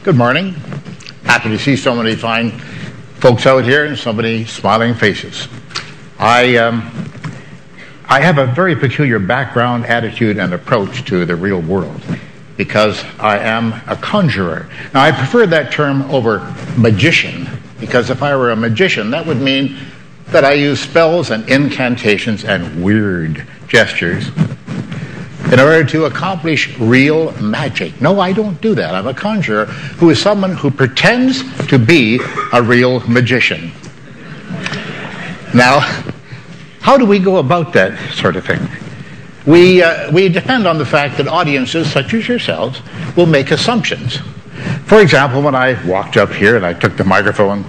Good morning. Happy to see so many fine folks out here and so many smiling faces. I have a very peculiar background, attitude, and approach to the real world because I am a conjurer. Now, I prefer that term over magician because if I were a magician, that would mean that I use spells and incantations and weird gestures in order to accomplish real magic. No, I don't do that. I'm a conjurer who is someone who pretends to be a real magician. Now, how do we go about that sort of thing? We depend on the fact that audiences such as yourselves will make assumptions. For example, when I walked up here and I took the microphone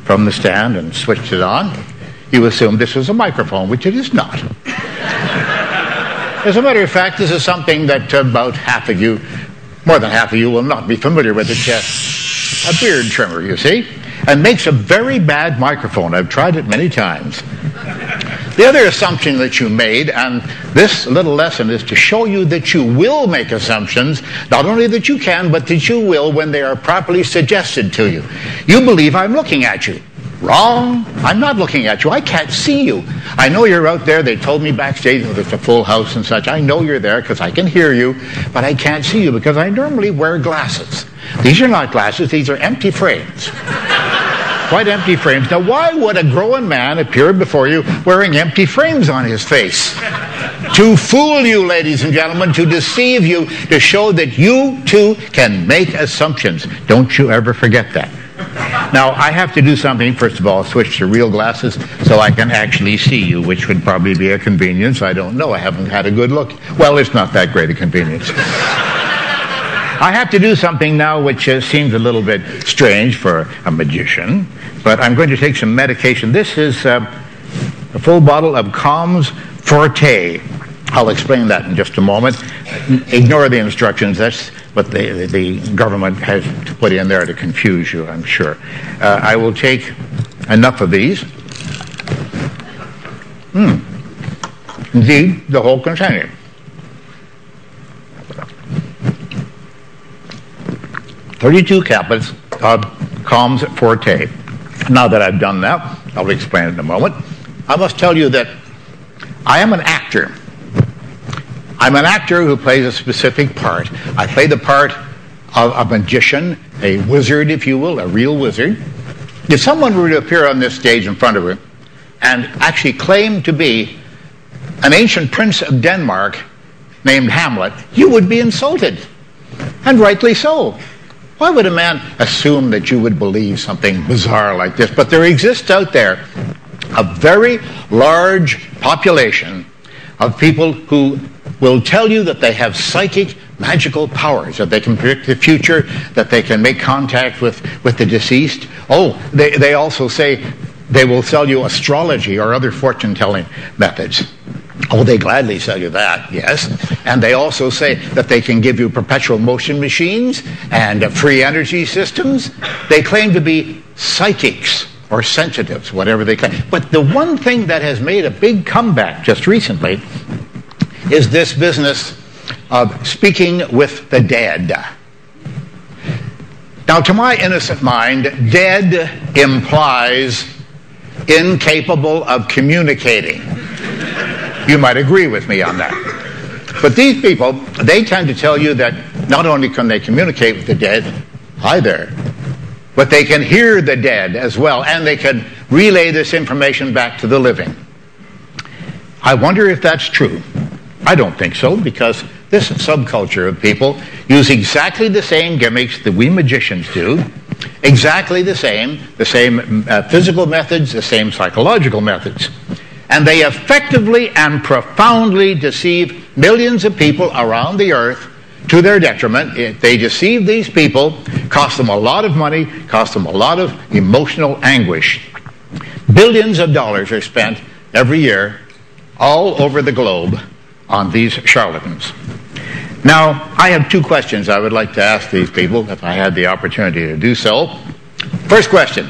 from the stand and switched it on, you assumed this was a microphone, which it is not. As a matter of fact, this is something that about half of you, more than half of you, will not be familiar with. It's a beard trimmer, you see, and makes a very bad microphone. I've tried it many times. The other assumption that you made, and this little lesson is to show you that you will make assumptions, not only that you can, but that you will when they are properly suggested to you. You believe I'm looking at you. Wrong. I'm not looking at you. I can't see you. I know you're out there. They told me backstage that it's a full house and such. I know you're there because I can hear you, but I can't see you because I normally wear glasses. These are not glasses. These are empty frames. Quite empty frames. Now, why would a grown man appear before you wearing empty frames on his face? To fool you, ladies and gentlemen, to deceive you, to show that you, too, can make assumptions. Don't you ever forget that. Now, I have to do something. First of all, switch to real glasses so I can actually see you, which would probably be a convenience. I don't know. I haven't had a good look. Well, it's not that great a convenience. I have to do something now which seems a little bit strange for a magician, but I'm going to take some medication. This is a full bottle of Calms Forte. I'll explain that in just a moment. Ignore the instructions. That's what the government has to put in there to confuse you, I'm sure. I will take enough of these. Indeed, the whole container. $32 capsules of Calms Forte. Now that I've done that, I'll explain it in a moment. I must tell you that I am an actor. I'm an actor who plays a specific part. I play the part of a magician, a wizard, if you will, a real wizard. If someone were to appear on this stage in front of you and actually claim to be an ancient prince of Denmark named Hamlet, you would be insulted, and rightly so. Why would a man assume that you would believe something bizarre like this? But there exists out there a very large population of people who will tell you that they have psychic, magical powers, that they can predict the future, that they can make contact with the deceased. Oh, they also say they will sell you astrology or other fortune-telling methods. Oh, they gladly sell you that, yes. And they also say that they can give you perpetual motion machines and free energy systems. They claim to be psychics or sensitives, whatever they claim. But the one thing that has made a big comeback just recently is this business of speaking with the dead. Now, to my innocent mind, dead implies incapable of communicating. You might agree with me on that. But these people, they tend to tell you that not only can they communicate with the dead, hi there, but they can hear the dead as well, and they can relay this information back to the living. I wonder if that's true. I don't think so, because this subculture of people use exactly the same gimmicks that we magicians do, exactly the same physical methods, the same psychological methods. And they effectively and profoundly deceive millions of people around the earth to their detriment. They deceive these people, cost them a lot of money, cost them a lot of emotional anguish. Billions of dollars are spent every year all over the globe on these charlatans. Now, I have two questions I would like to ask these people if I had the opportunity to do so. First question.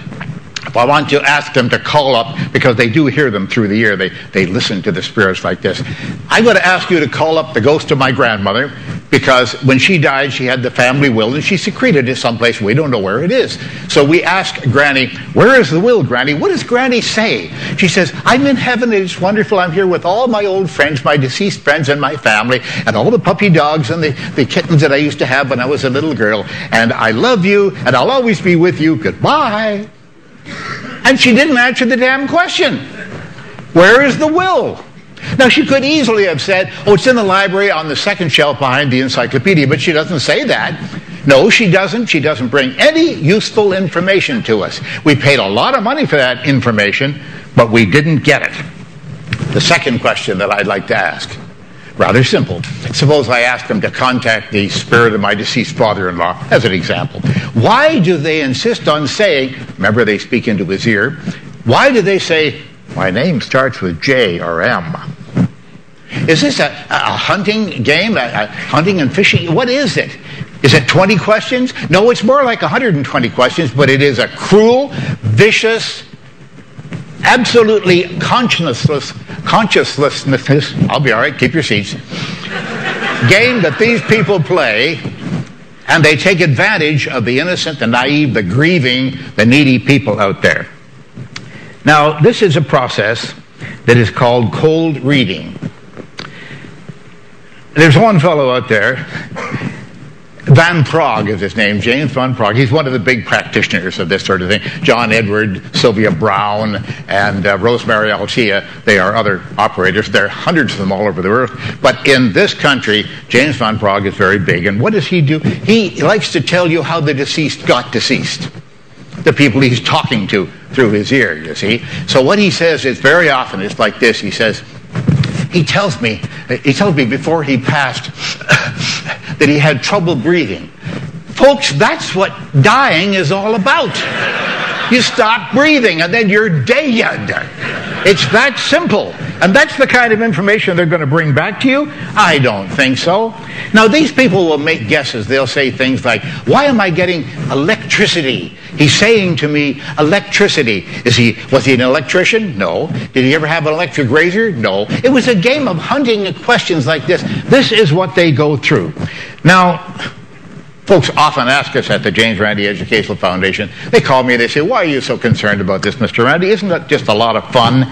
If I want to ask them to call up, because they do hear them through the ear, they listen to the spirits like this. I'm going to ask you to call up the ghost of my grandmother, because when she died, she had the family will, and she secreted it someplace. We don't know where it is. So we ask Granny, where is the will, Granny? What does Granny say? She says, I'm in heaven, it's wonderful. I'm here with all my old friends, my deceased friends and my family, and all the puppy dogs and the kittens that I used to have when I was a little girl. And I love you, and I'll always be with you. Goodbye. And she didn't answer the damn question. Where is the will? Now, she could easily have said, oh, it's in the library on the second shelf behind the encyclopedia, but she doesn't say that. No, she doesn't. She doesn't bring any useful information to us. We paid a lot of money for that information, but we didn't get it. The second question that I'd like to ask, rather simple. Suppose I ask them to contact the spirit of my deceased father-in-law, as an example. Why do they insist on saying, remember they speak into his ear, why do they say, my name starts with J or M? Is this a hunting game, a hunting and fishing? What is it? Is it 20 questions? No, it's more like 120 questions, but it is a cruel, vicious, absolutely conscienceless, I'll be all right, keep your seats, game that these people play, and they take advantage of the innocent, the naive, the grieving, the needy people out there. Now, this is a process that is called cold reading. There's one fellow out there, Van Prague is his name, James Van Prague. He's one of the big practitioners of this sort of thing. John Edward, Sylvia Brown, and Rosemary Altea, they are other operators. There are hundreds of them all over the earth. But in this country, James Van Prague is very big. And what does he do? He likes to tell you how the deceased got deceased. The people he's talking to through his ear, you see. So what he says is very often, it's like this. He says, he tells me before he passed that he had trouble breathing. Folks, that's what dying is all about. You stop breathing and then you're dead. It's that simple. And that's the kind of information they're going to bring back to you? I don't think so. Now, these people will make guesses. They'll say things like, why am I getting electricity? He's saying to me, electricity. Was he an electrician? No. Did he ever have an electric razor? No. It was a game of hunting questions like this. This is what they go through. Now, folks often ask us at the James Randi Educational Foundation, they call me, they say, why are you so concerned about this, Mr. Randi? Isn't that just a lot of fun?